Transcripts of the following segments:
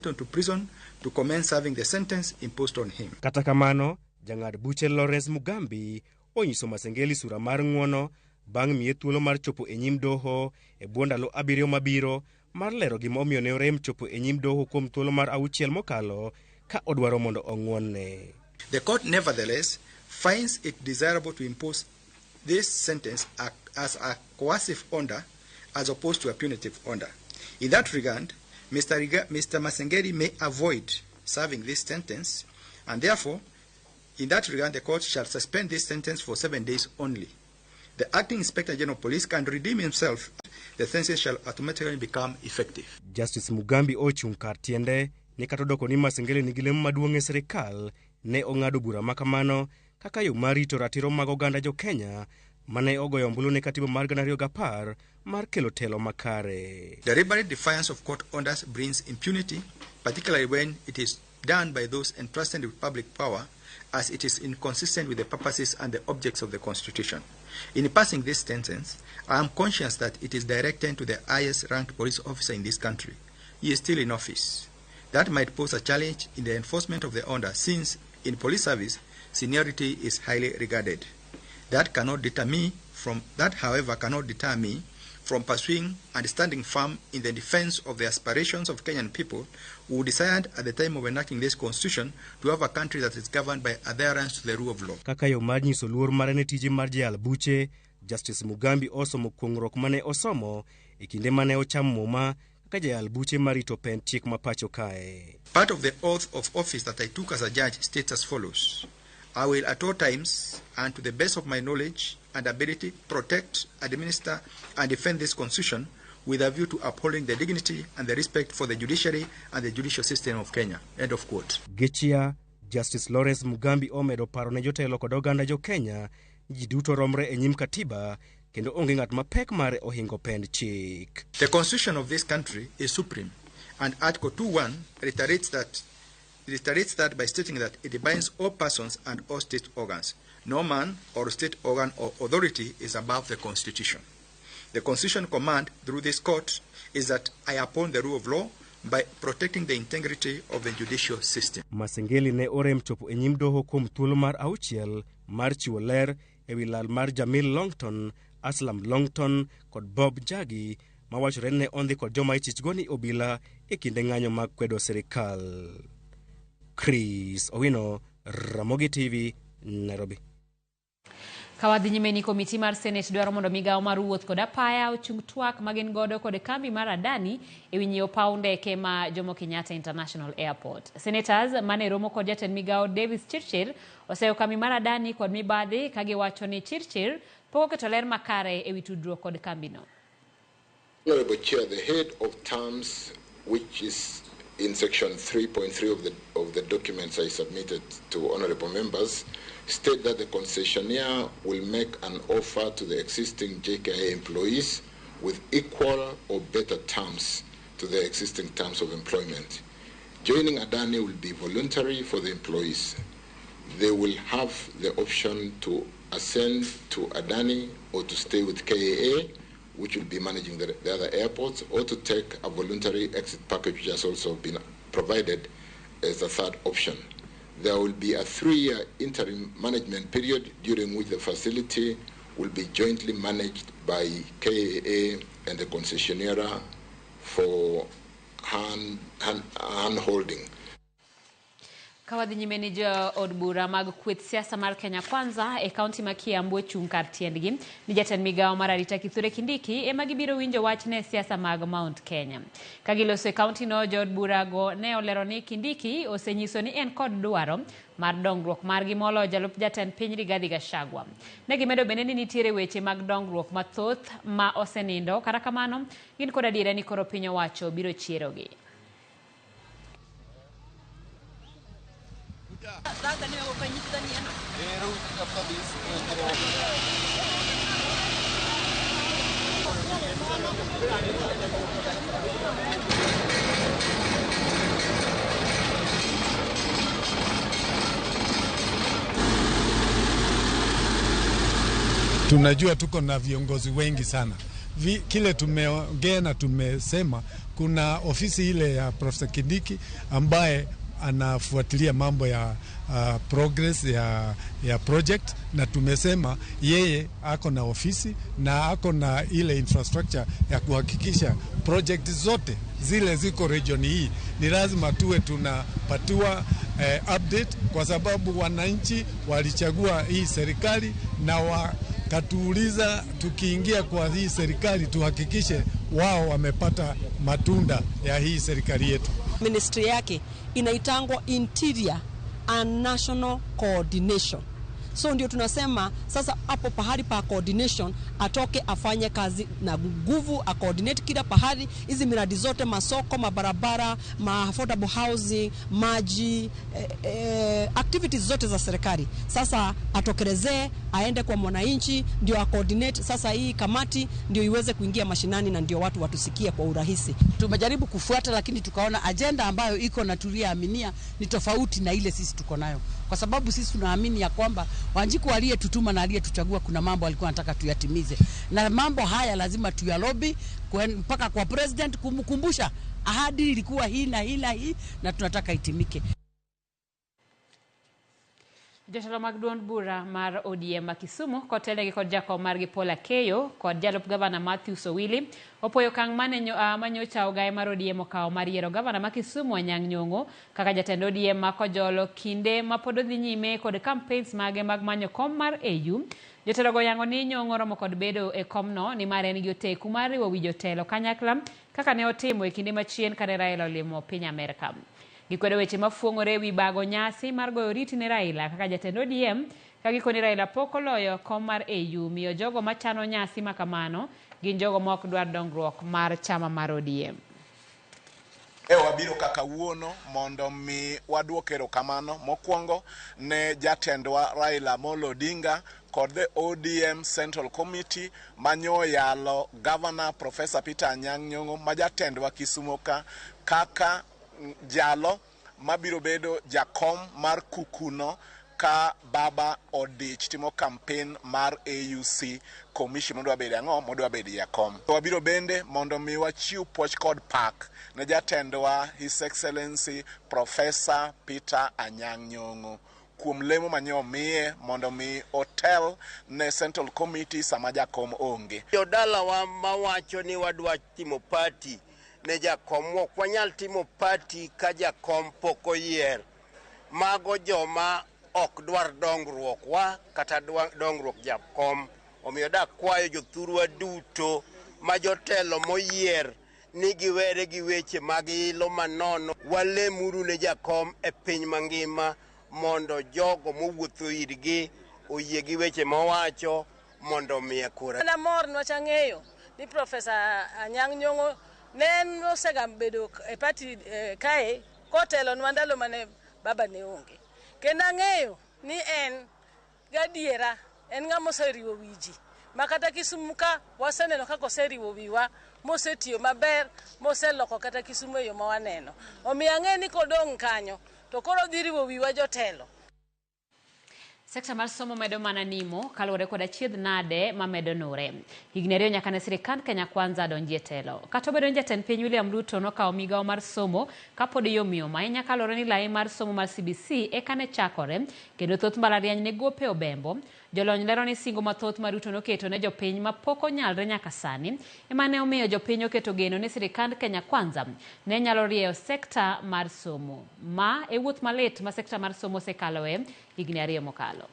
to prison to commence serving the sentence imposed on him. Kata kamano, jang'ad buche Lawrence Mugambi onyiso Masengeli sura mar ng'uono bang' miye thuolo mar chopo e nyim doho e bwo ndalo 7 mabiro mar lero gima omiyo ne orem chopo e nyim doho kuom thuolo mar 6 mokalo ka odwaro mondo ong'wonne. The court nevertheless finds it desirable to impose this sentence as a coercive order as opposed to a punitive order. In that regard, Mr. Masengeli may avoid serving this sentence, and therefore, in that regard, the court shall suspend this sentence for 7 days only. The acting Inspector General of Police can redeem himself. The sentence shall automatically become effective. Justice Mugambi ochung' kar tiende ni kata odoko ni Masengeli nigi lemo maduong' e sirikal ne ong'ado bura makamano kaka yo mar rito ratiro mag oganda jo Kenya mane ogoyo ombulu ne katiba mar 2010 mar kelo telo makare. The deliberate defiance of court orders brings impunity, particularly when it is done by those entrusted with public power, as it is inconsistent with the purposes and the objects of the Constitution. In passing this sentence, I am conscious that it is directed to the highest ranked police officer in this country. He is still in office. That might pose a challenge in the enforcement of the order, since in police service, seniority is highly regarded. That, however, cannot deter me from pursuing and standing firm in the defense of the aspirations of Kenyan people who decided at the time of enacting this constitution to have a country that is governed by adherence to the rule of law. Kaka yo mar nyiso luor mare ne tije mar jal buche, Justice Mugambi osomo kuong'ruok mane osomo e kinde mane ochamo muma kaka jal buche marito pen chik ma pacho kae. Part of the oath of office that I took as a judge states as follows: I will at all times and to the best of my knowledge and ability protect, administer and defend this constitution with a view to upholding the dignity and the respect for the judiciary and the judicial system of Kenya. End of quote. Gechia, Justice Lawrence Mugambi omedo paro ne jotelo kod oganda jo Kenya ji duto romre e nyim katiba kendo onge ng'at mapek mare ohingo pend chik. The constitution of this country is supreme, and Article 2.1 reiterates that by stating that it binds all persons and all state organs. No man or state organ or authority is above the Constitution. The Constitution command through this court is that I uphold the rule of law by protecting the integrity of the judicial system. Masengeli ne orem chopo e nyim doho kuom thuolo mar 6 mar chiwo ler e wi lal mar Jamil Longton, Aslam Longton kod Bob Jagi mawachore ne ondhi kod joma ichichgo ni obila e kinde ng'anyo mag kwedo sirikal. Chris Owino, Ramogi TV, Nairobi. Kawadhi nyime ni komiti mar Senate dwaro mondo migawo mar wuoth kod apaya ochung twak magin godo kod kambi mar Adani e wi nyiewo paw ndeke ma Jomo Kenyatta International Airport. Senators mane romo kod jatend migawo Davis Chirchir oseyo kambi mar Adani kod mibadhi ka giwacho ni Chirchir pok oketo ler makare e wi tudruok kod kambino. Honorable Chair, the head of terms, which is in section 3.3 of the documents I submitted to honorable members, state that the concessionaire will make an offer to the existing JKIA employees with equal or better terms to the existing terms of employment. Joining Adani will be voluntary for the employees. They will have the option to ascend to Adani or to stay with KAA, which will be managing the other airports, or to take a voluntary exit package, which has also been provided as a third option. There will be a 3-year interim management period during which the facility will be jointly managed by KAA and the concessionaire for hand holding. Kawadhi nyime ni jo od bura mag kweth siasa mar Kenya Kwanza e kaunti ma Kiambu chung kar tiendgi ni jatend migawo mar arita Kithure Kindiki ema gibiro winjo wach ne siasa mag Mount Kenya. Kagiloso e kaunti no jo od bura go ne olero ni Kindiki osenyiso ni en kod dwaro mar dongruok margi molo jalup jatend piny Rigathi Gachagua. Ne gimedo bende ni nitiere weche mag dongruok mathoth ma osenindo, kata kamano gin kod adiera ni koro piny owacho biro chierogi. Tunajua tuko na viongozi wengi sana. kile tumeongea na tumesema, kuna ofisi ile ya Professor Kindiki ambaye anafuatilia mambo ya progress ya project, na tumesema yeye ako na ofisi na ako na ile infrastructure ya kuhakikisha project zote zile ziko region hii ni lazima tuwe tunapatiwa update, kwa sababu wananchi walichagua hii serikali na wakatuuliza tukiingia kwa hii serikali tuhakikishe wao wamepata matunda ya hii serikali yetu. Ministry yake inaitangwa Interior and National Coordination. So ndio tunasema sasa hapo pahali pa coordination atoke afanye kazi na nguvu, coordinate kila pahali hizi miradi zote, masoko, mabarabara, affordable housing, maji, activities zote za serikali. Sasa atokelezee, aende kwa mwananchi, ndio coordinate. Sasa hii kamati ndio iweze kuingia mashinani na ndio watu watusikie kwa urahisi. Tumejaribu kufuata, lakini tukaona agenda ambayo iko na tuliyoaminia ni tofauti na ile sisi tuko nayo, kwa sababu sisi tunaamini ya kwamba Wanjiku aliyetutuma na aliyetuchagua kuna mambo alikuwa anataka tuyatimize, na mambo haya lazima tuyalobi mpaka kwa president kumkumbusha ahadi ilikuwa hii na hii na hii na tunataka itimike. Jotelo mag duond bura mar ODM Kisumu kotelegi kod jakom margi Paul Akeyo kod jalup gavana Matthew Sowili opoyo kang' manyocha ogaye mar ODM okawo mar yiero gavana ma Kisumu Anyang' Nyong'o kaka jatend ODM ma kojolo kinde ma pod odhi nyime kod campaigns mage mag manyo kom mar AU. Jotelo go yango ni Nyong'o romo kod bedo e komno ni mare en gi oteku mar riwo wi jotelo kanyakla kaka ne otimo e kinde machien kane Raila olimo piny Amerka. Gikwedo weche mafuong'ore wi bago nyasi mar goyo oriti ne Raila kaka jatend ODM ka gikoni Raila pok oloyo kom mar AU, miyo jogo machano nyasi makamano gin jogo ma ok dwar dongruok mar chama mar ODM. Wabiro kaka wuono mondo mi waduok erokamano mokwongo ne jatendwa Raila Amolo Odinga kod the ODM Central Committee manyo yalo Governor Professor Peter Anyang' Nyong'o ma jatendwa Kisumu kaka jalo mabiro bedo jakom mar kukuno ka baba odich timo campaign mar AUC commission modwa bedo ang'o modwa bedo jakom. Wabiro bende mondo mi wachiw puoch kod pak ne jatendwa His Excellency Professor Peter Anyang' Nyong'o kuom lemo manyo miye mondo mi hotel ne Central Committee sama jakom onge. Jodala wa mawacho ni wadwa timo party ne jakom, ok wanyal timo party ka jakom pok oyier. Mago joma ok dwar dongruok wa kata dongruok jakom. Omiyo da kwayo jothurwa duto ma jotelo moyier ni giwere gi weche mag ilo manono. Walemuru ne jakom e piny mangima mondo jogo mowuotho irgi oyie gi weche mowacho mondo miye kura. Na mor nwachang'eyo ni Professor Anyang' Nyong'o nen osegam bedo e party kae kotelo nwandalo mane baba ne onge. Kendo ang'eyo ni en gadiera, en ng'ama oseriwo wiji. Makata Kisumu ka waseneno kaka oseriwo wiwa, mosetiyo maber, moseloko kata Kisumu e yo ma waneno. Omiyo ang'e ni kodong' kanyo to koro dhi riwo wiwa jotelo. Sekta mar somo medo mana nimo kaluwore kod achiedh nade ma medo nure. Higni ariyo nyaka ne sirikand Kenya Kwanza donjie telo. Kata obedo ni jatend piny William Ruto nokawo migawo mar somo kapod yomyom ahinya kaluwore ni lai mar somo mar CBC eka ne chakore kendo thoth mbalariany ne gope obembo. Jolony lero ni singo mathoth ma Ruto noketo ne jopiny ma pok onyalre nyaka sani ema ne omiyo jopiny oketo geno ni sirikand Kenya Kwanza ne nyalo rieyo sekta mar somo. Ma e wuoth malit ma sekta mar somo osekaloe higni ariyo mokalo.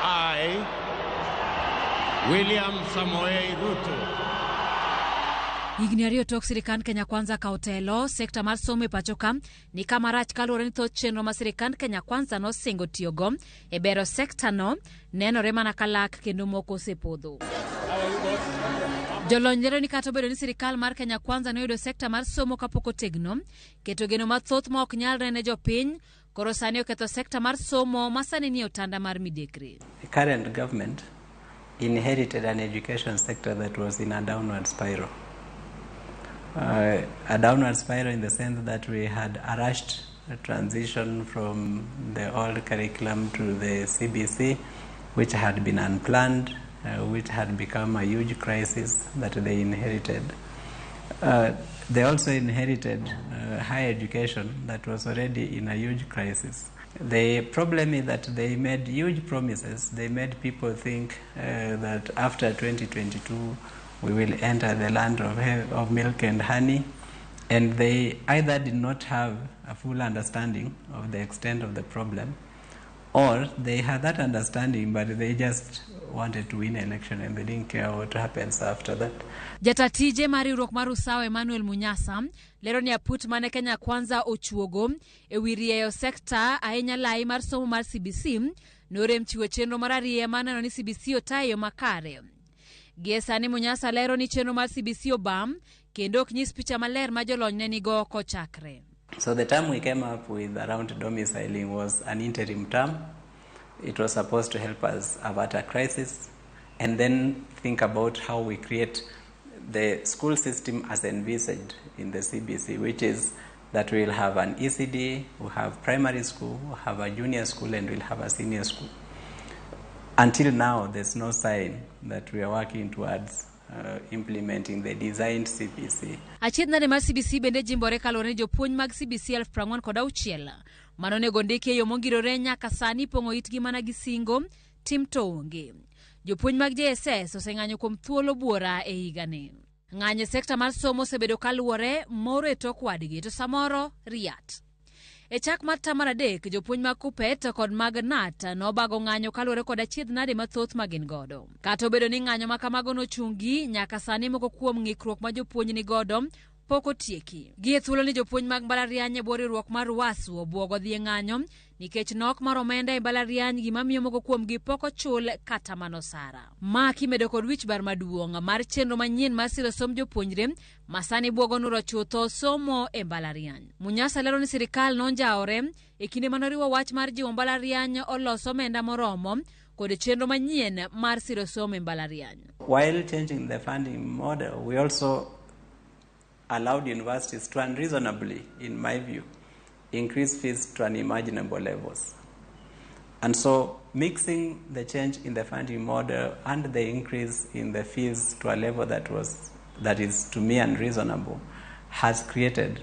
I, William Samoei Ruto. Higni ariyo tok sirikand Kenya Kwanza ka otelo, sekta mar somo e pacho ka ni kama rach kaluwore ni thoth chenro ma sirikand Kenya Kwanza nosingo tiyogo e bero sekta no nenore mana kalak kendo moko osepodho. Jolony lero ni kata obedo ni sirikal mar Kenya Kwanza noyudo sekta mar somo kapok otegno, keto geno mathoth ma ok nyalre ne jopiny, koro sani oketho sekta mar somo masani ni otanda mar midekre. The current government inherited an education sector that was in a downward spiral. a downward spiral in the sense that we had a rushed transition from the old curriculum to the CBC, which had been unplanned, which had become a huge crisis that they inherited. They also inherited higher education that was already in a huge crisis. The problem is that they made huge promises. They made people think that after 2022 we will enter the land of milk and honey, and they either did not have a full understanding of the extent of the problem, or they had that understanding but they just wanted to win an election and they didn't care what happens after that. Jatatije mariruok marusawa Emmanuel Munyasa lero ni aput mane Kenya Kwanza ochuogo ewi rieyo sekta ahinya lai mar somo mar CBC norem chiwo chenro mar ariyo maneno ni CBC otayo makare. Gie sani Munyasa lero ni chenro mar CBC obam kendo ok nyis picha maler ma jolony ne nigo kochakre. So the term we came up with around domiciling was an interim term. It was supposed to help us avert a crisis and then think about how we create the school system as envisaged in the CBC, which is that we'll have an ECD, we'll have primary school, we'll have a junior school, and we'll have a senior school. Until now, there's no sign that we are working towards implementing the designed CBC. Achiedh nade mar CBC bende jimbore kalore ni jopuonj mag CBC 40,000 manonego ndiki e yo mongirore nyaka sani pong'o itgi mana gi singo tim to onge. Jopuonj mag JSS oseng'anyo kuom thuolo buora e higani. Ng'anyo sekta mar somo osebedo kaluwore moro e tok wadgi to samoro riat. E chak mar tamar adek jopuonj mag Kupet kod mag Nat nobago ng'anyo kaluwore kod achiedh nade mathoth magin godo. Kata obedo ni ng'anyo ma kamago nochungi nyaka sani moko kuom ng'ikruok ma jopuonj ni godo pok otieki. Gie thuolo ni jopuonj mag mbalariany e bwo riwruok mar Ruasu obwogo dhi e ng'anyo nikech nok mar omenda e mbalariany gima miyo moko kuomgi pok ochul kata manosara. Ma kimedo kod wich bar maduong' mar chenro manyien mar siro som jopuonjre masani bwogo nuro chutho somo e mbalariany. Munyasa lero ni sirikal nonjaore e kinde manoriwo wach mar jiwo mbalariany oloso omenda moromo kod chenro manyien mar siro somo e mbalariany. While changing the funding model, we also allowed universities to unreasonably, in my view, increase fees to unimaginable levels. And so mixing the change in the funding model and the increase in the fees to a level that is to me unreasonable has created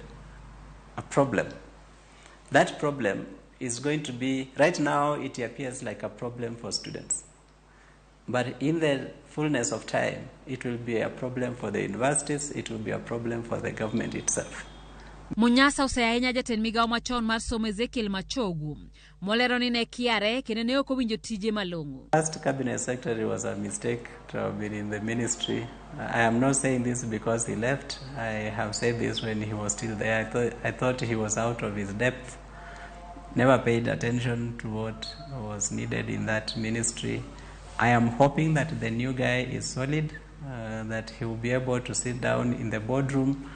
a problem. That problem is going to be, right now it appears like a problem for students. But in the fullness of time, it will be a problem for the universities, it will be a problem for the government itself. Munyasa oseahinya jatend migawo machon mar somo Ezekiel Machogu molero ni ne kiare kendo ne ok owinjo tije malong'o. Last cabinet secretary was a mistake to have been in the ministry. I am not saying this because he left. I have said this when he was still there. I thought he was out of his depth. Never paid attention to what was needed in that ministry. I am hoping that the new guy is solid, that he will be able to sit down in the boardroom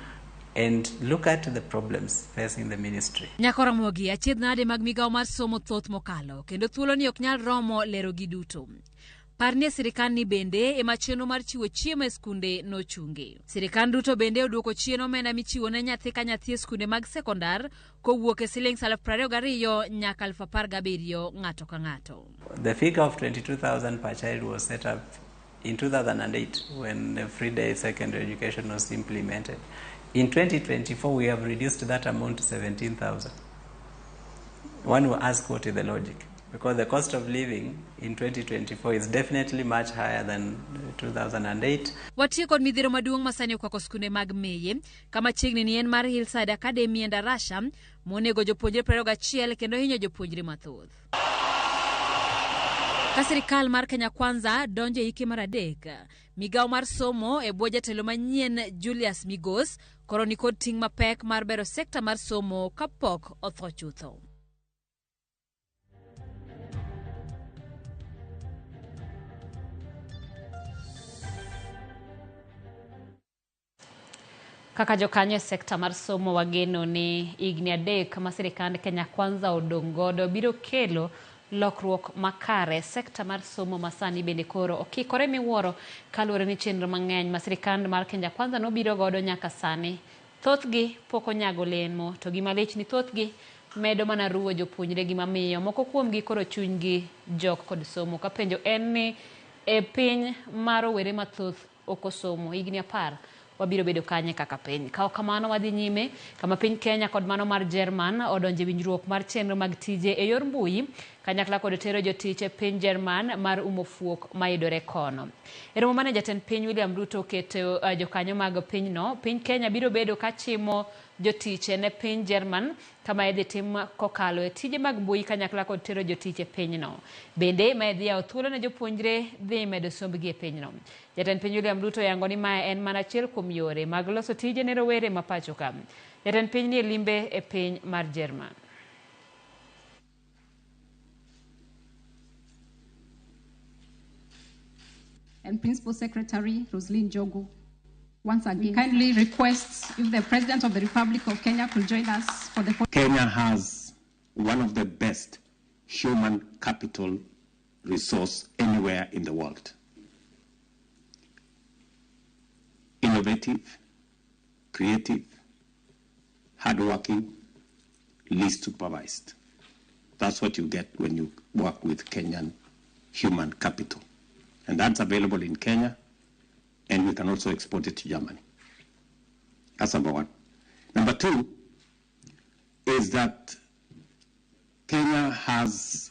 and look at the problems facing the ministry. Nyako Ramogi achiedh nade mag migawo mar somo thoth mokalo kendo thuolo ni ok nyal romo lero gi duto. Parni sirikal ni bende ema chenro mar chiwo chiemo e skunde nochungi. Sirikal duto bende oduoko chien omenda michiwo ne nyathi ka nyathi e skunde mag sekondar kowuok e siling 22,000 nyaka 17,000 ng'ato ka ng'ato. The figure of 22,000 per child was set up in 2008 when the free day secondary education was implemented. In 2024, we have reduced that amount to 17,000. One will ask what is the logic? Because the cost of living in 2024 is definitely much higher than 2008. Watiyo kod midhiro maduong' masani okwako skunde mag meye kama chiegni ni en mar Hillside Academy e Ndarasha monego jopuonjre 21 kendo hinyo jopuonjre mathoth. Ka sirikal mar Kenya Kwanza donjo e hike mar adek, migawo mar somo e bwo jatelo manyien Julius Migos koro ni kod ting' mapek mar bero sekta mar somo kapok otho chutho. Kaka jokanyo sekta mar somo wageno ni igni adek kama sirikand Kenya Kwanza odong' godo biro kelo lokruok makare sekta mar somo masani bende koro okikore miwuoro kaluwore ni chenro mang'eny ma sirikand mar Kenya Kwanza nobiro godo nyaka sani thothgi pok onyago olemo to gima lich ni thothgi medo mana ruwo jopuonjre gi mamiyo moko kuomgi koro chunygi jok kod somo ka penjo en ni e piny mar rowere mathoth ok osomo higni 10 wabiro bedo kanye kaka piny kaw kamano wadhi nyime kama piny Kenya kod mano mar Jerman odonje winjruok mar chenro mag tije e yor mbui kanyakla kod tero jotich e piny Jerman mar umo fuok mayudore kono. E romo mane jatend piny William Ruto keto jokanyo mag pinyno, piny Kenya biro bedo ka chimo jotich ne piny Jerman kama idhi tim kokalo e tije mag mbui kanyakla kod tero jotich e pinyno. Bende ma idhi yawo thuolo ne jopuonjre dhi medo sombgi e pinyno. Jatend piny William Ruto yango ni mae en mana achiel kuom yore mag loso tije ne rowere ma pacho ka. Jatend piny ni e limbe e piny mar Jerman. And Principal Secretary Roslyn Jogo once again kindly requests if the President of the Republic of Kenya could join us for the... Kenya has one of the best human capital resource anywhere in the world. Innovative, creative, hardworking, least supervised. That's what you get when you work with Kenyan human capital. And that's available in Kenya, and we can also export it to Germany. That's number one. Number two is that Kenya has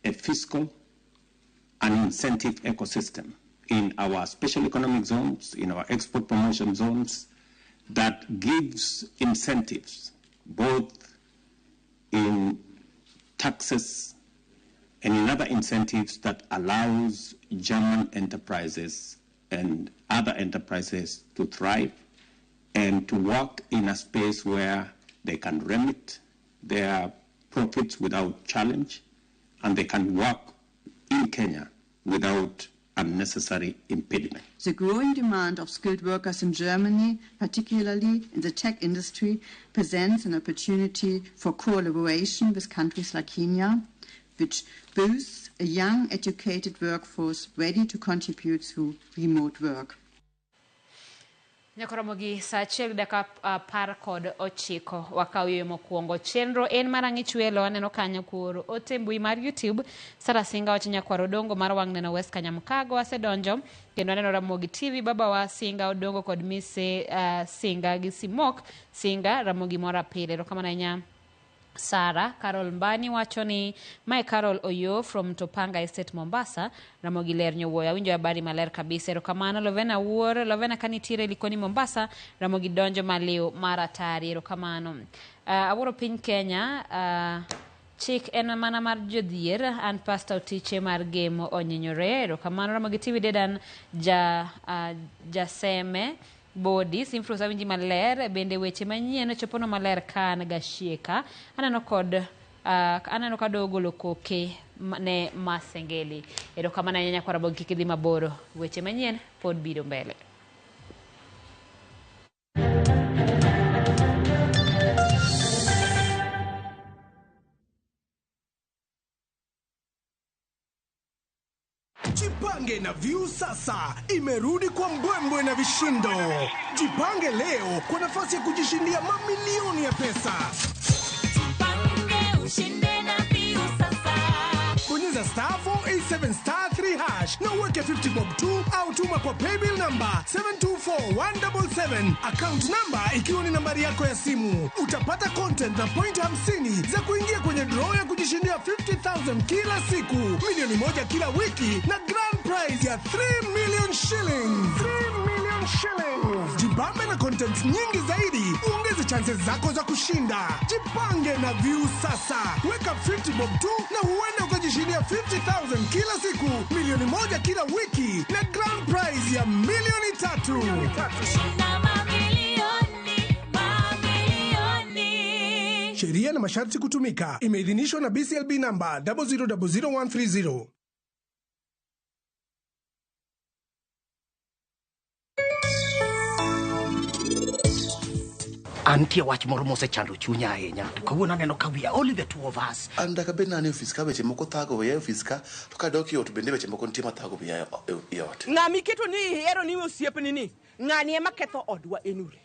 a fiscal and incentive ecosystem in our special economic zones, in our export promotion zones, that gives incentives, both in taxes and in other incentives that allows German enterprises and other enterprises to thrive and to work in a space where they can remit their profits without challenge, and they can work in Kenya without unnecessary impediment. The growing demand of skilled workers in Germany, particularly in the tech industry, presents an opportunity for collaboration with countries like Kenya, which boasts a young, educated workforce ready to contribute through remote work. Nyakoromogi sa 1:19 wakawiyo mokwongo chenro en marang'ich welo aneno kanyo koro ote mbui mar YouTube Sara Singa wacho nyakwaro dongo mar wang' neno West Kanyamkago asedonjo kendo aneno Ramogi TV baba wa Singa odongo kod mise Singa gi Simok Singa Ramogi mora pile ro kama na Sara Carol Mbani wacho ni Mae Carol Oyo from Topanga Estate Mombasa Ramogi ler nyowoya winjo habari maler kabisa erokamano Lovena Wuor Lovena kanitire likoni Mombasa Ramogi donjo maleo maratari erokamano awuoro piny Kenya chik en mana mar jodhier an pastor tiche mar gemo onyinyore erokamano Ramogi TV dedan jaseme Bodi, simfrusa winji maler, bende weche manyien chopono maler kan gashieka. Anano kadogo koke ne masengeli. Erokamano nyanya kwa Ramogi kikidhi maboro. Weche manyien pod biro mbele. Jipange na View sasa imerudi kwa mbwembwe na vishindo. Jipange leo kwa nafasi ya kujishindia mamilioni ya pesa. Jipange ushinde na View sasa. Bonyeza *487*3# na uweke 50 bob tu au tuma kwa paybill number 724177. Account number ikiwa ni nambari yako ya simu. Utapata content na point 50 za kuingia kwenye draw ya kujishindia 50,000 kila siku, milioni 1 kila wiki na grand prize ya 3 million shillings. 3 million shillings. Jibambe na content nyingi zaidi, uongeze chances zako za kushinda. Jipange na View sasa. Weka 50 bob tu na huenda ukajishindia 50,000 kila siku, milioni 1 kila wiki na grand prize ya milioni 3. Sheria na masharti kutumika. Imeidhinishwa na BCLB namba 0000130. antie wach moro mosechando chunya ahinya to kawuono aneno ka we are only the two of us. Anda ka bedna ne office ka weche moko thago we office ka to ka doki ot bende weche moko ntie mathago we ot. Ng'ami keto ni hero ni osiepni ni ng'ani ema ketho odwa enure.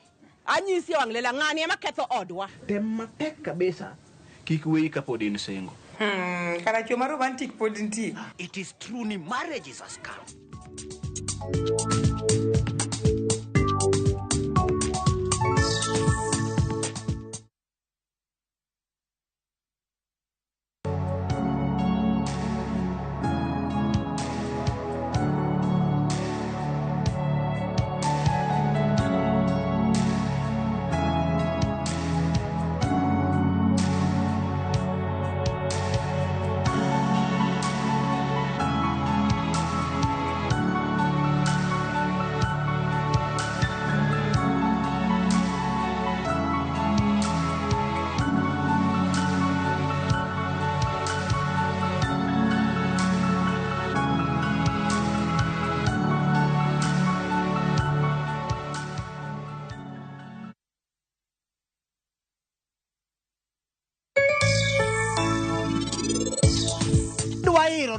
Anyisi wang'lela ng'ani ema ketho odwa. Dem matek kabisa kik weyi kapod in single. Karacho mar romantic pod ntie. It is true ni marriage is a scam.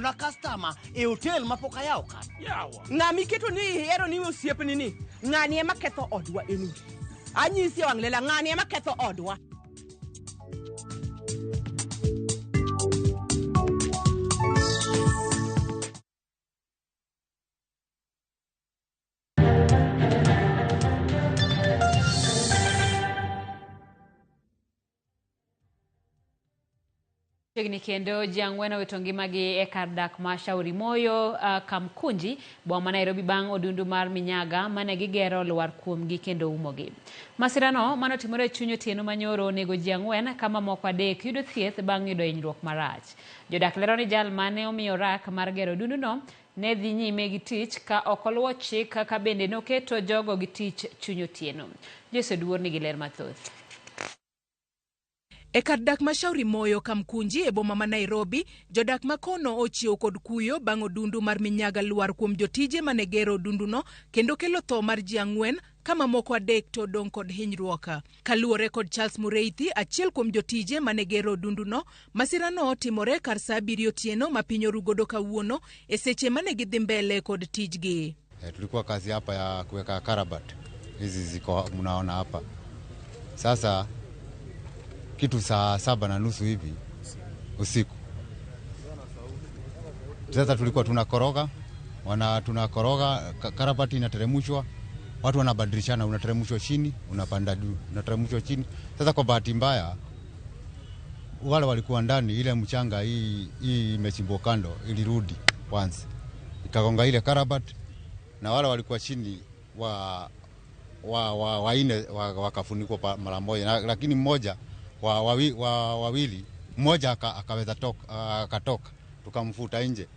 Na customer e hotel mapoka yao kan. Yawa. Ng'ami keto ni hero ni osiepni ni ng'ani ema ketho odwa enure. Anyisi wang'lela ng'ani ema ketho odwa. Chegni kendo jangwena weto ngimagi e kar dak ma Shauri Moyo Kamkunji boma Nairobi bang' odundu mar minyaga mane gigero lwar kuomgi kendo umogi. Masirano manotimore chuny otieno manyoro nego jangwen kama moko adek yudo thieth bang' yudo hinyruok marach. Jodak lero ni jal mane omiyo rak mar gero odunduno ne dhi nyime gi tich ka ok oluwo chik ka bende noketo jogo gi tich chuny otieno. Jose Duor nigi ler mathoth. E kar dak ma Shauri Moyo Kamkunji e boma ma Nairobi, jodak makono ochiewo kod kuyo bang' odundu mar minyaga lwar kuom jotije mane gero odunduno kendo kelo tho mar ji ang'wen kama moko adek to dong' kod hinyruok. Kaluwore kod Charles Mureithi, achiel kuom jotije mane gero odunduno, masirano timore kar saa 7 otieno ma piny orugodo kawuono e seche mane gidhi mbele kod tijgi. Tulikuwa kazi hapa ya kuweka karabati. Hizi ziko mnaona hapa. Sasa kitu saa 7:30 hivi usiku. Sasa tulikuwa tunakoroga, tunakoroga, karabati inateremshwa, watu wanabadilishana, unateremshwa chini, unapanda juu, unateremshwa chini. Sasa kwa bahati mbaya wale walikuwa ndani, ile mchanga hii imechimbwa kando ilirudi once. Ikagonga ile karabati na wale walikuwa chini waine wakafunikwa mara moja, lakini mmoja wawili mmoja akaweza akatoka tukamfuta nje.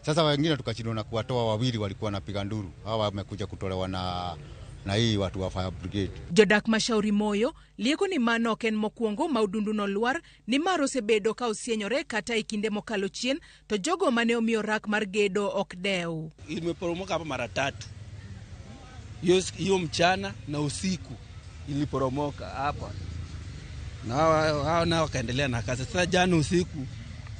Sasa wengine tukashindwa na kuwatoa, wawili walikuwa napiga nduru. Hawa wamekuja kutolewa na hii watu wa fire brigade. Jodak ma Shauri Moyo lieko ni mano ken mokuongo maudunduno lwar ni maro sebedo ka osienyore kata ikinde mokalo chien to jogo mane omiyo rak mar gedo ok dew. Imeporomoka hapa mara 3. Hiyo mchana na usiku iliporomoka hapa. Na hao nao kaendelea na kazi. Sasa jana usiku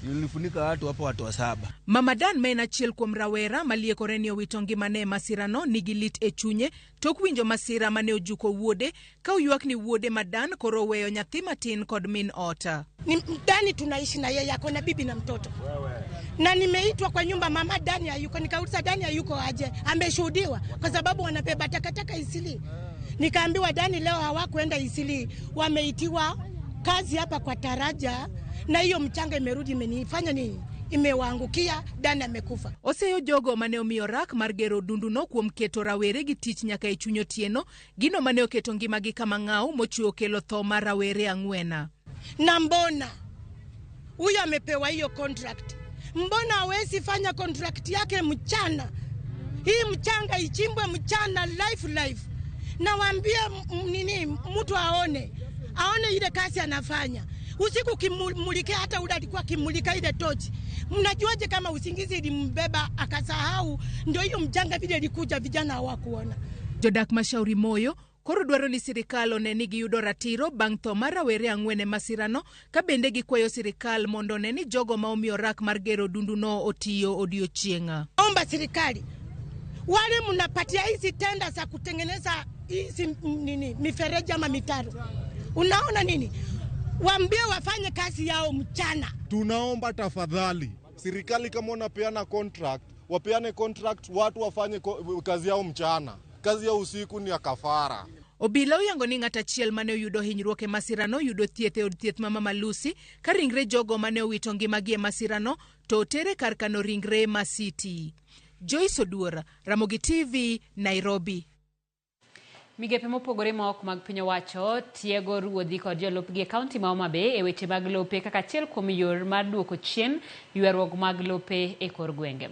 nilifunika watu hapo, watu 7. Mama Dan mena chiel kuom rawera malieko renio witongi mane masirano nigilit e chunye tok winjo masira mane ojuko wuode ka uyuak ni wuode Madan koro weyo nyathi matin kod min ota. Ni Dani tunaishi na yeye, ako na bibi na mtoto. Na nimeitwa kwa nyumba, mama Dani hayuko, nikauliza Dani hayuko aje? Ameshuhudiwa kwa sababu wanabeba takataka Isili. Nikaambiwa Dani leo hawakuenda Isili, wameitiwa kazi hapa kwa Taraja na hiyo mchanga imerudi, imenifanya nini? Imewaangukia, Dani amekufa. Oseyo jogo mane omiyo rak mar gero dunduno kuom keto rawere gi tich nyaka e chuny otieno, gino mane oketo ngimagi kama ng'aw mochuo kelo tho mar rawere ang'wena. Na mbona huyo amepewa hiyo contract? Mbona hawezi fanya contract yake mchana? Hii mchanga ichimbwe mchana life. Na waambie nini mtu aone ile kazi anafanya. Usiku kimulikia, hata ule alikuwa kimulika ile tochi. Mnajuaje kama usingizi ilimbeba akasahau? Ndio hiyo mchanga vile ilikuja, vijana hawakuona. Jodak ma Shauri Moyo Koro dwaro ni sirikal one ni giyudo ratiro bang' tho mar rawere ang'wen e masirano, ka bende gikwayo sirikal mondo one ni jogo ma omiyo rak mar gero dunduno otiyo odiochieng'a. Omba serikali wale mnapatia hizi tenda za kutengeneza hizi mifereji ama mitaro, unaona nini? Waambie wafanye kazi yao mchana. Tunaomba tafadhali serikali, kama unapeana contract, wapeane contract watu wafanye kazi yao mchana. Kazi ya usiku ni ya kafara. Obila oyango ni ng'at achiel mane oyudo hinyruok e masirano yudo thieth e od thieth ma Mama Lucy, ka ringre jogo mane owito ngimagi e masirano to otere kar kano ringre ma City. Joyce Oduor, Ramogi TV, Nairobi. Migepe mopogore ma ok mag piny owacho tiego ruodhi kod jolupgi e kaunti ma Homa Bay e weche mag lope kaka achiel kuom yor mar duoko chien ywaruok mag lope e kor gwenge.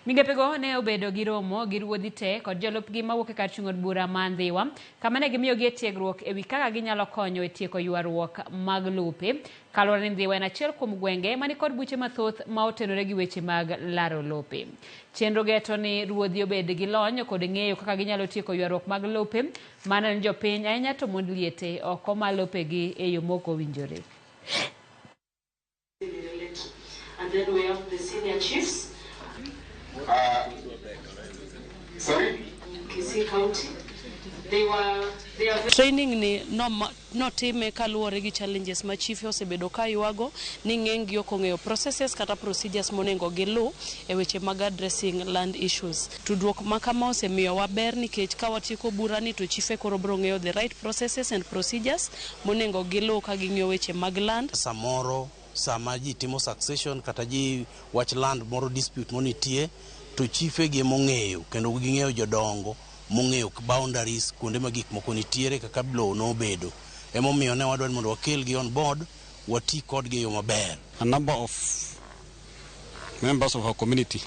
Migepego ne obedo gi romo gi ruodhi te kod jolupgi mawuok e kar chung' od bura ma Ndhiwa, kama ne gimiyogi tiegruok e wi kaka ginyalo konyo e tieko ywaruok mag lope. Kaluwore ni Ndhiwa en achiel kuom gwenge mani kod buche mathoth ma otenore gi weche mag laro lope. Chenro geto ni ruodhi obed gi lony kod ng'eyo kaka ginyalo tieko ywaruok mag lope mana ni jopiny ahinya to mond liete oko ma lopegi e yo moko winjore. And then we have the senior chiefs. Sorry? Kisii County. They are training ni no time kaluwore gi challenges ma chief osebedo ka yuago ni ng'eng yo kong'eyo processes kata procedures monego gilu e weche mag addressing land issues. Tudruok ma kama osemiyo waber nikech ka watieko burani to chief koro bro ng'eyo the right processes and procedures monego gilu ka ging'iyo weche mag land. Samoro sama ji timo succession kata ji wach land moro dispute monitie to chief gi mong'eyo kendo ging'eyo jodongo mong'eyo boundaries kuonde ma gik moko nitiere kaka blow no bedo. Emomiyo ne wadwani mondo wakelgi on board wati kodgi yo maber. A number of members of our community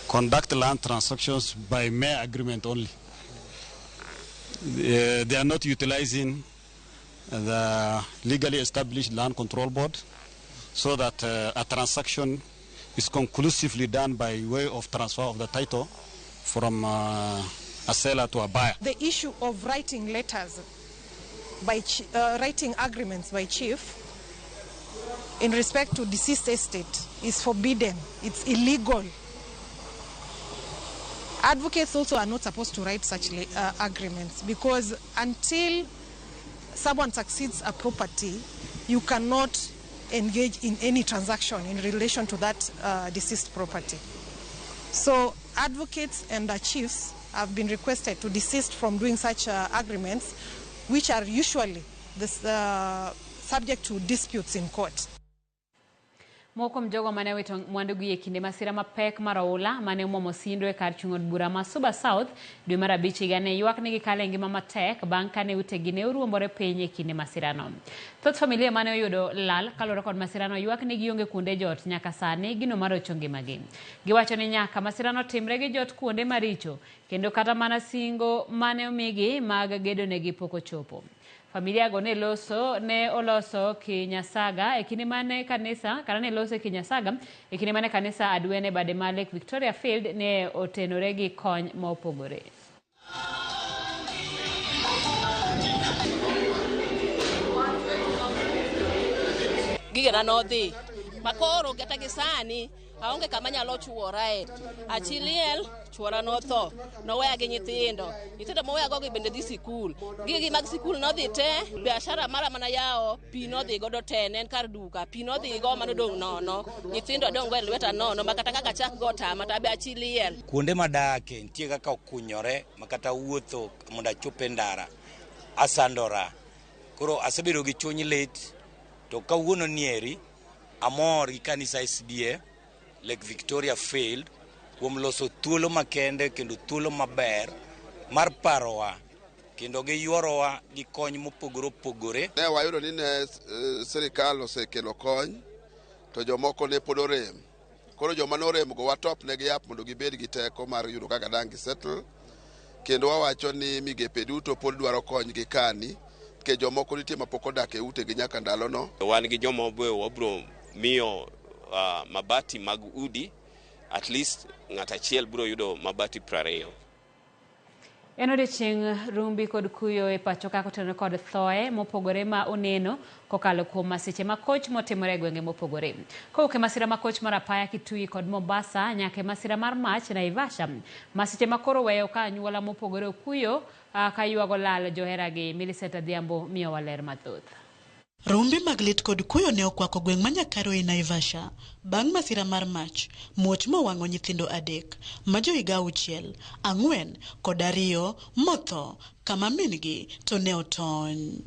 conduct land transactions by mere agreement only. They are not utilizing the legally established land control board so that a transaction is conclusively done by way of transfer of the title from a seller to a buyer. The issue of writing letters by writing agreements by chief in respect to deceased estate is forbidden. It's illegal. Advocates also are not supposed to write such agreements because until someone succeeds a property, you cannot engage in any transaction in relation to that deceased property. So advocates and chiefs have been requested to desist from doing such agreements, which are usually subject to disputes in court. Moko mjogo mane wito mwandugi e kinde masira mapek maraola mane umomo sindo e kar chung' od bura ma Suba South dwe mar abich higani ywak ni gikale ngima matek bang' kane utegi ne oruombore piny e kinde masirano. Thoth familia mane oyudo lal kaluwore kod masirano ywak ni gionge kuonde jot nyaka sani gino mar ocho ngimagi. Giwacho ni nyaka masirano timre gi jot kuonde maricho kendo kata mana singo mane omigi mag gedo negi pok ochopo. Familia go ne oloso kinyasaga e kinde mane kanisa kana ne loso kinyasaga e kinde mane kanisa Adwene bade ma Lake Victoria Field ne otenore gi kony ma opogore. Gigena nodhi makoro kata gisani aonge kama nyalo chuorae achiliel chuora notho noweya gi nyithindo moweya go bende dhi sikul gigi mag sikul nodhi te biashara mara mana yao pi nodhi godo te nen kar duka pi nodhi go mano dong nono nyithindo dongo e lweta nono makata kaka chak go tama tabe achiliel kuonde madake nitie kaka okunyore makata wuotho mondo achope ndara asandora koro asebedo gi chuny lit to kawuono nieri amor gi kanisa SDA Lake Victoria Field kuom loso thuolo makende kendo thuolo maber mar parowa kendo gi yuorowa gi kony mopogore opogore. Ne wayudo ni ne sirikal osekelo kony to jomoko ne pod orem. Koro joma norem go watop ne gi yap mondo gibed gi teko mar yudo kaka dangi settle kendo wawacho ni migepe duto pod dwaro kony gi kani ke jomoko nitie mapok odak e ute gi nyaka ndalono. Wan gi joma wabro miyo mabati mag udi at least ng'ata achiel biro yudo mabati 20. Enodeching rumbi kod kuyo e pacho ka koteno kod thoe mopogore ma oneno kokalo kuom masiche ma koch motimore gwenge mopogore. Kowuok e masira ma koch mar apaya Kitui kod Mombasa nyaka masira mar mach Naivasha. Masiche ma koro weyo ka anyuola mopogore kuyo ka yuago lal joheragi. Millicent Adhiambo miyo waler mathoth. Rumbi maglit kod kuyo ne okwako gweng' manyakaro e Naivasha bang' masira mar mach muoch mowango nyithindo 3 ma jo higa 6, 4 kod 2 motho kama mingi to ne otony.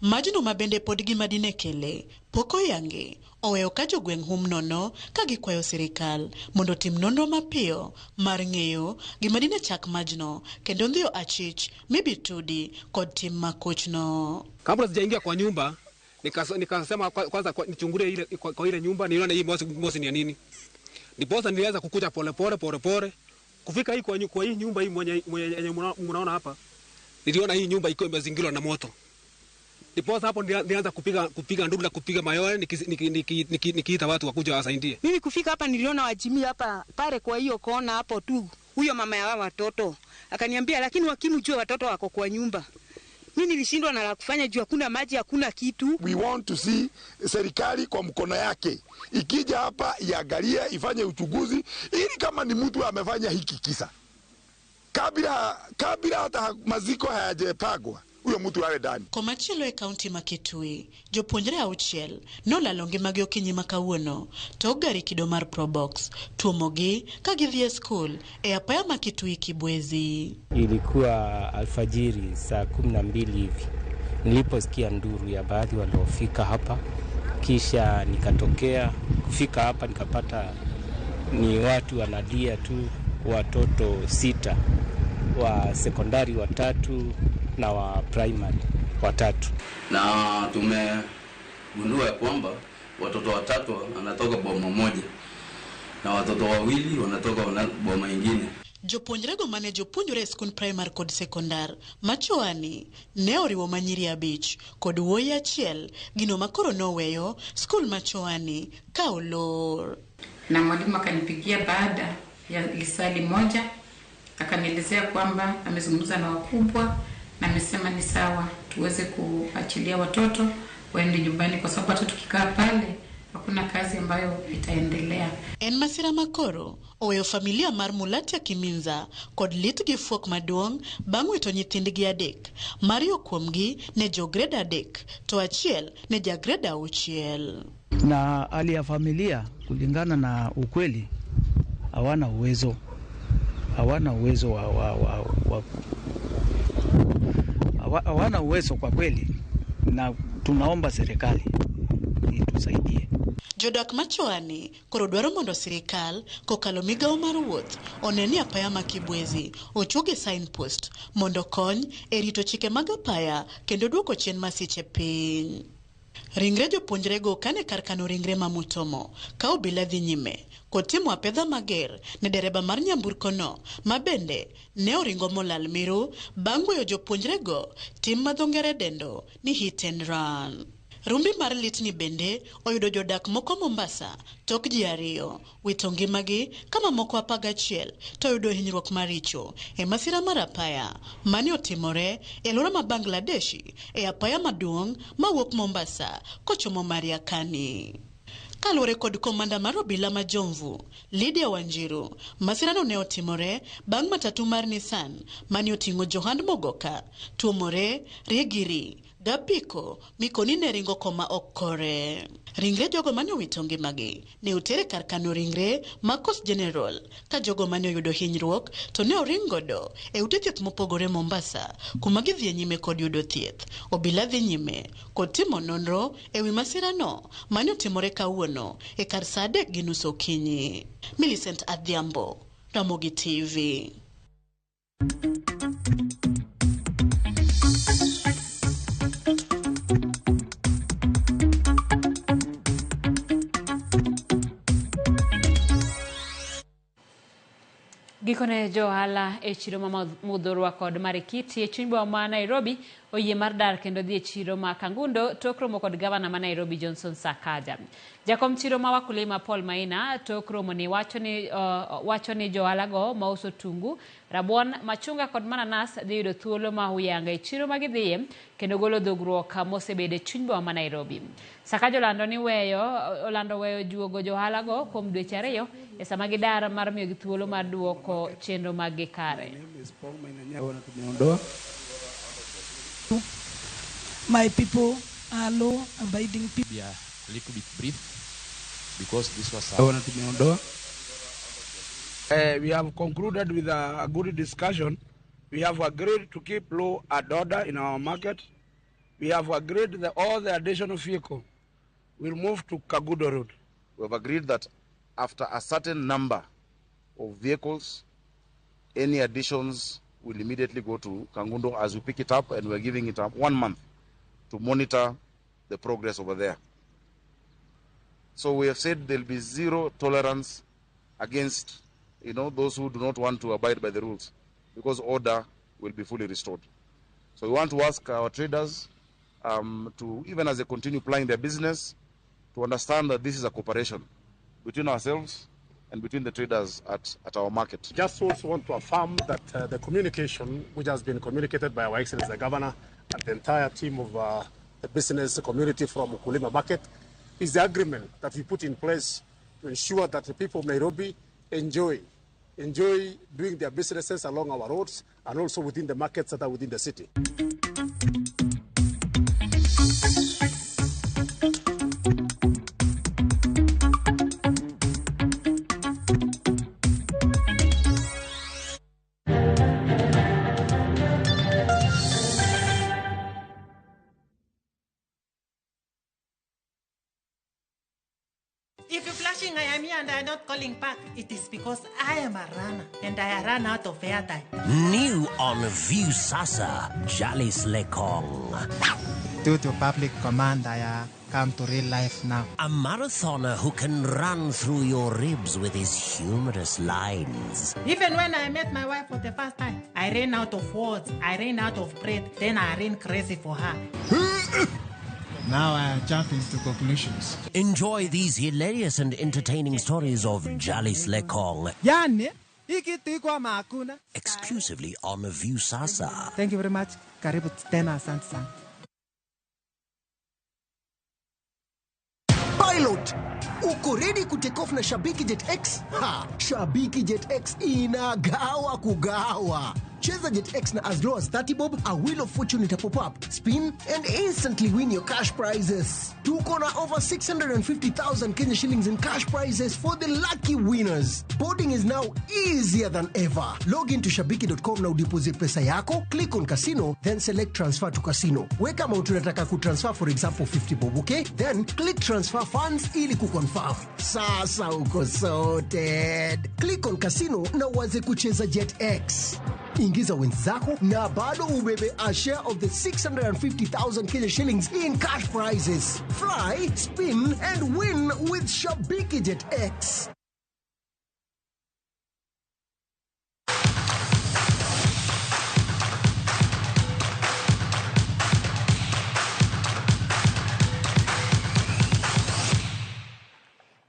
Majno mabende pod gima dine kele poko yangi oweyo ka jo gweng' hum nono ka gikwayo sirikal mondo tim nonro mapiyo mar ng'eyo gima dine chak majno kendo ndhiyo achich mibitudi kod tim makochno. Kabla sijaingia kwa nyumba nikasema kwanza nichungulie ile kwa ile nyumba nione hii mosi ni nini. Ndiposa nilianza kukuja pole kufika hii kwa hii nyumba hii mwenye mnaona hapa. Niliona hii nyumba iko imezingirwa na moto. Ndiposa hapo nilianza kupiga nduru na kupiga mayowe nikiita watu wakuja wasaidie. Mimi kufika hapa niliona wajimi hapa pale kwa hiyo kona hapo tu. Huyo mama ya watoto akaniambia lakini wakimjua watoto wako kwa nyumba. Mimi nilishindwa na la kufanya juu hakuna maji, hakuna kitu. We want to see serikali kwa mkono yake ikija hapa iangalie, ifanye uchunguzi ili kama ni mtu amefanya hiki kisa kabla hata maziko hayajapagwa huyo mtu awe ndani. Komachielo e kaunti ma Kitui jopuonjre 6 nolalo ngimagi okinyi ma kawuono to gari kido mar Probox tuomogi ka gidhi e skul e apaya ma Kitui Kibwezi. Ilikuwa alfajiri saa 12 hivi niliposikia nduru ya baadhi waliofika hapa, kisha nikatokea kufika hapa nikapata ni watu wanalia tu, watoto 6 wa sekondari 3 na wa primary 3. Na tumegundua kwamba watoto 3 wanatoka boma moja na watoto 2 wanatoka boma nyingine. Jopuonjrego mane jopuonjore skul primary kod sekondar machoani ne oriwo manyiri 5 kod wuoyi 1 gino makoro noweyo skul machoani ka olor. Na mwalimu akanipigia baada ya lisali moja akanielezea kwamba amezungumza na wakubwa na amesema ni sawa tuweze kuachilia watoto waende nyumbani kwa sababu hata tukikaa pale hakuna kazi ambayo itaendelea. En masira makoro oweyo familia mar Mulati Kiminza kod lit gi fuok maduong' bang' wito nyithindgi 3. Mario kuomgi ne jo grade 3 to 1 ne ja grade 6. Na hali ya familia kulingana na ukweli hawana uwezo hawana uwezo kwa kweli, na tunaomba serikali itusaidie. Jodak machoani koro dwaro mondo sirikal kokalo migao mar wuoth oneni apaya ma Kibwezi ochuge signpost mondo kony e rito chike mag apaya kendo duoko chien masiche piny. Ringre jopuonjrego kane kar kano ringre mamutomo ka obila dhi nyime kotimo apedha mager ne dereba mar nyamburkono mabende ne oringo molal miru bang' weyo jopuonjrego tim madhongere dendo ni hit and run. Rumbi mar litni bende oyudo jodak moko Mombasa tok ji 2 wito ngimagi kama moko 11 to oyudo hinyruok maricho e masira mar apaya mane otimore e alwora ma Bangladeshi e apaya maduong' mawuok Mombasa kochomo Mariakani. Kaluwore kod komanda mar obila ma Jomvu, Lydia Wanjiru, masirano ne otimore bang' matatu mar Nissan mane oting'o johand mogoka tuomore Rigiri Gapiko mikoni ne ringo koma okore. Ringre jogo mane owito ngimagi ne otere kar kano ringre ma Coast General ka jogo mane oyudo hinyruok to ne oringodo e ute thieth mopogore Mombasa kuma gidhi nyime kod yudo thieth. Obila dhi nyime kod timo nonro e wi masirano mane otimore kawuono e kar saa 3:30 okinyi. Millicent Adhiambo, Ramogi TV. Gikone johala e chiro ma Mudhurwa kod Marikiti e chuny boma ma Nairobi oyie mar dar kendo dhi e chiro ma Kangundo tok romo kod gavana ma Nairobi Johnson Sakaja. Jakom chiro ma wakulima Paul Maina tok romo ni wacho ni joalago ma uso tungu, rabuon, machunga kod mananas dhi yudo thuolo ma huyanga e chiro ma gidhiye kendo golo dhogruok mosebede chuny boma ma Nairobi. Sakaja olando weyo juogo joalago kuom dweche 2 e sama gidar mar miyo gi thuolo mar duoko chenro mag gikare. My people are law-abiding people. Yeah, a little bit brief because this was we have concluded with a good discussion. We have agreed to keep law and order in our market. We have agreed that all the additional vehicles will move to Kagudo Road. We have agreed that after a certain number of vehicles, any additions will immediately go to Kangundo as we pick it up, and we're giving it up 1 month to monitor the progress over there. So we have said there'll be zero tolerance against, those who do not want to abide by the rules, because order will be fully restored. So we want to ask our traders to, even as they continue plying their business, to understand that this is a cooperation between ourselves and between the traders at our market. Just also want to affirm that the communication which has been communicated by Our Excellency the Governor and the entire team of the business community from Ukulima Market is the agreement that we put in place to ensure that the people of Nairobi enjoy doing their businesses along our roads and also within the markets that are within the city. If you're flashing, I am here and I'm not calling back. It is because I am a runner and I ran out of airtime. New on View Sasa, Jalis Lekong. Due to public command, I come to real life now. A marathoner who can run through your ribs with his humorous lines. Even when I met my wife for the first time, I ran out of words, I ran out of breath, then I ran crazy for her. Now I jump into conclusions. Enjoy these hilarious and entertaining stories of Jalis Lekong. Exclusively on View Sasa. Thank you very much. Karibu tena, asante sana. Pilot, uko ready ku take off na Shabiki Jet X? Ha, Shabiki Jet X inagawa kugawa. Cheza Jet X na as low as 30 bob, a wheel of fortune ita pop up, spin, and instantly win your cash prizes. Tuko na over 650,000 Kenya shillings in cash prizes for the lucky winners. Boarding is now easier than ever. Log into shabiki.com na udeposit pesa yako, click on casino, then select transfer to casino. Weka amount unataka kutransfer, for example 50 bob, okay? Then click transfer funds ili kuconfirm. Sasa uko sorted. Click on casino na uanze kucheza Jet X. Ingiza wenzako na bado ubebe a share of the 650,000 Kenya shillings in cash prizes. Fly, spin, and win with Shabiki Jet X.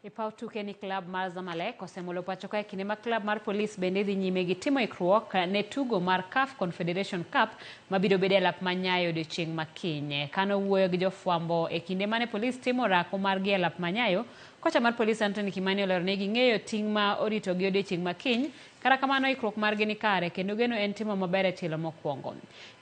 Ipau tuke ni club mar Zamalek osemulo pacho kae kinema club mar police bende dhi nyime gi timo ikruok ne tugo mar CAF Confederation Cup mabiro bede lap manyayo odiechieng' makiny. Kano wuoyo gi jofwambo e kinde mane police timo rako mar gi lap manyayo, kocha mar police Anthony Kimani olero ne ging'eyo ting' ma orito gi odiechieng' makiny, kata kamano ikruok margi ni kare kendo geno en timo maber e tilo mokwongo.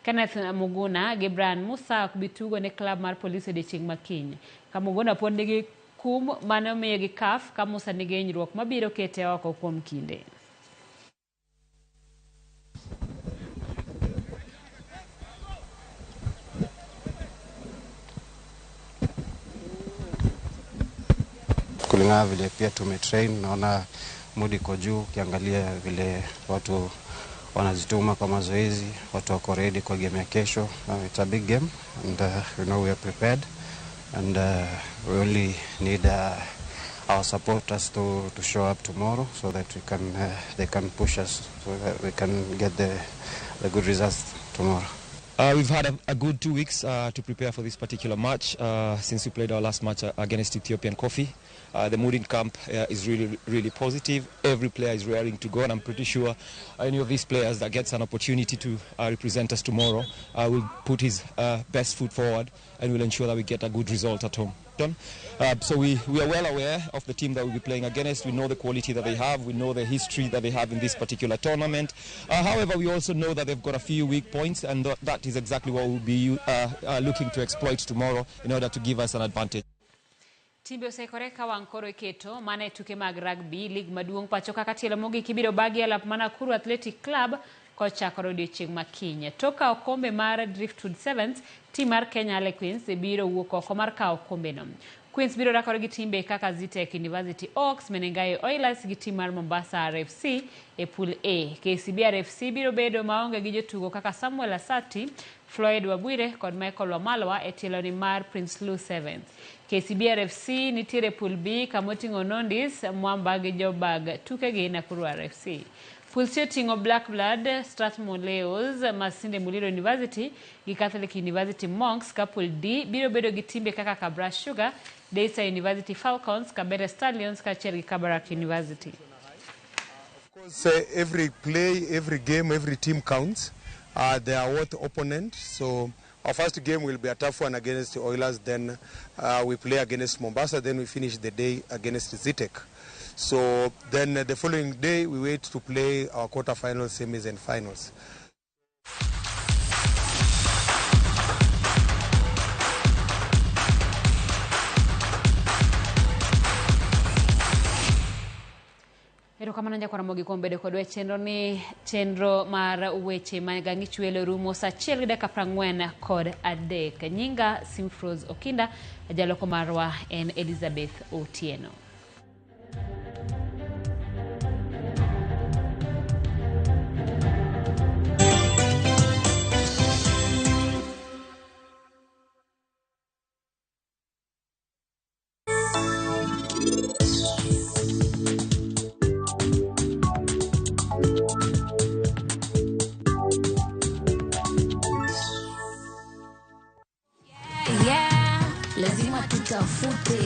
Kenneth Muguna gi Brian Musa ok bi tugo ne club mar police odiechieng' makiny. Ka Muguna pod nigi kum mane omiyo gi CAF ka Musa nigi hinyruok mabiro kete oko kuom kinde. Kulingana vile pia tumetrain, naona mood iko juu, ukiangalia vile watu wanajituma kwa mazoezi, watu wako ready kwa game ya kesho. It's a big game and we are prepared. And we only need our supporters to show up tomorrow so that they can push us so that we can get the good results tomorrow. We've had a good 2 weeks to prepare for this particular match since we played our last match against Ethiopian Coffee. The mood in camp is really positive. Every player is raring to go, and I'm pretty sure any of these players that gets an opportunity to represent us tomorrow will put his best foot forward and will ensure that we get a good result at home. So we are well aware of the team that we'll be playing against. We know the quality that they have. We know the history that they have in this particular tournament. However, we also know that they've got a few weak points, and that is exactly what we'll be looking to exploit tomorrow in order to give us an advantage. Timbe osekore ka wankoro iketo mane tuke mag rugby league maduong' pacho kaka Ramogi kibiro bagi alap mana Kuru Athletic Club kochakore odiochieng' makinye. Toka okombe mar Driftwood Sevens, team mar Kenya Queens biro wuok oko mar kawo okombe no. Queens biro rakore gi timbe kaka Zitek University Oaks, Menengai Oilers gi team mar Mombasa RFC e pool A. KCB RFC biro bedo maonge gi jotugo kaka Samuel Asati, Floyd Wabwire kod Michael Wamalwa e tieloni mar Prince Lou Sevens. KCB RFC nitiere pool B kamoting'o Nondis, Mwamba gi Jobag tuke gi Nakuru RFC. Pool C oting'o Black Blood, Strathmore Leos, Masinde Muliro University gi Catholic University Monks. Ka pool D biro bedo gi timbe kaka Kabras Sugar, Daystar University Falcons, Kabere Stallions kaachiel gi Kabarak University. Of course, every play, every game, every team counts. They are worth opponent. So our first game will be a tough one against the Oilers. Then we play against Mombasa. Then we finish the day against Zitek. So then the following day we wait to play our quarterfinals, semis, and finals. Erokamano nyakwa Ramogi kuom bedo kodwa chenro mar weche mag chwelo rumo saa 1:43 nyinga Simfrose Okinda, jaloko marwa en Elizabeth Otieno. Lazima tutafute